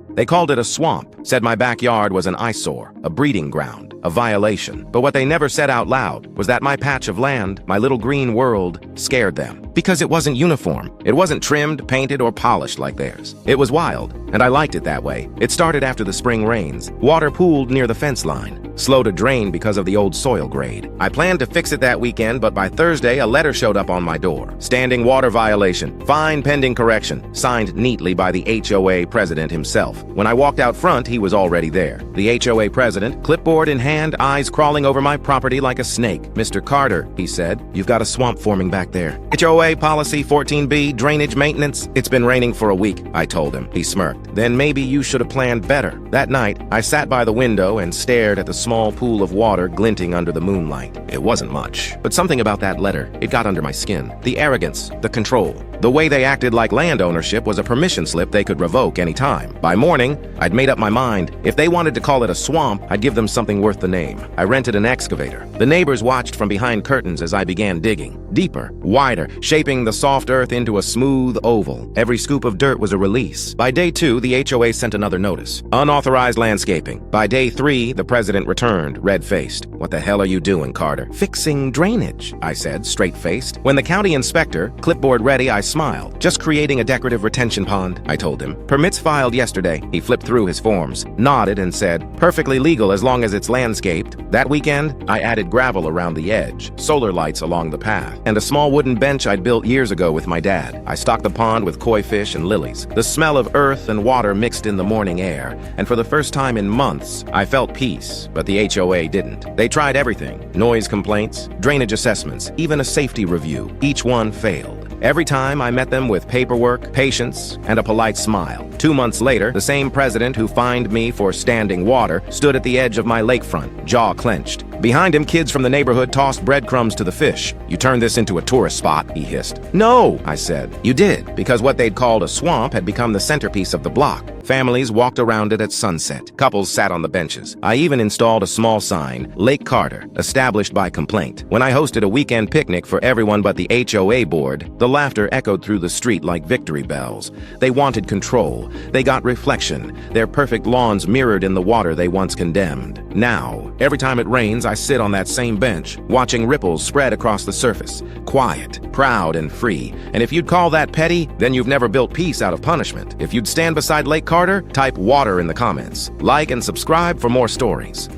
They called it a swamp, said my backyard was an eyesore, a breeding ground, a violation. But what they never said out loud was that my patch of land, my little green world, scared them. Because it wasn't uniform. It wasn't trimmed, painted, or polished like theirs. It was wild, and I liked it that way. It started after the spring rains. Water pooled near the fence line, slow to drain because of the old soil grade. I planned to fix it that weekend, but by Thursday, a letter showed up on my door. Standing water violation, fine pending correction, signed neatly by the HOA president himself. When I walked out front, he was already there. The HOA president, clipboard in hand, eyes crawling over my property like a snake. "Mr. Carter," he said, "you've got a swamp forming back there. HOA policy 14B, drainage maintenance. It's been raining for a week," I told him. He smirked. "Then maybe you should have planned better." That night, I sat by the window and stared at the small pool of water glinting under the moonlight. It wasn't much, but something about that letter, it got under my skin. The arrogance, the control. The way they acted like land ownership was a permission slip they could revoke any time. By morning, I'd made up my mind. If they wanted to call it a swamp, I'd give them something worth the name. I rented an excavator. The neighbors watched from behind curtains as I began digging. Deeper, wider, shaping the soft earth into a smooth oval. Every scoop of dirt was a release. By day 2, the HOA sent another notice. Unauthorized landscaping. By day 3, the president returned, red-faced. "What the hell are you doing, Carter?" "Fixing drainage," I said, straight-faced. When the county inspector, clipboard ready, I smiled. "Just creating a decorative retention pond," I told him. "Permits filed yesterday." He flipped through his forms, nodded, and said, "Perfectly legal as long as it's landscaped." That weekend, I added gravel around the edge, solar lights along the path, and a small wooden bench I'd built years ago with my dad. I stocked the pond with koi fish and lilies. The smell of earth and water mixed in the morning air, and for the first time in months, I felt peace, but the HOA didn't. They tried everything: noise complaints, drainage assessments, even a safety review. Each one failed. Every time I met them with paperwork, patience, and a polite smile. 2 months later, the same president who fined me for standing water stood at the edge of my lakefront, jaw clenched. Behind him, kids from the neighborhood tossed breadcrumbs to the fish. "You turned this into a tourist spot," he hissed. "No," I said. "You did, because what they'd called a swamp had become the centerpiece of the block. Families walked around it at sunset. Couples sat on the benches. I even installed a small sign, Lake Carter, established by complaint. When I hosted a weekend picnic for everyone but the HOA board, the laughter echoed through the street like victory bells. They wanted control. They got reflection. Their perfect lawns mirrored in the water they once condemned. Now, every time it rains, I sit on that same bench, watching ripples spread across the surface. Quiet, proud, and free. And if you'd call that petty, then you've never built peace out of punishment. If you'd stand beside Lake Carter, type water in the comments. Like and subscribe for more stories.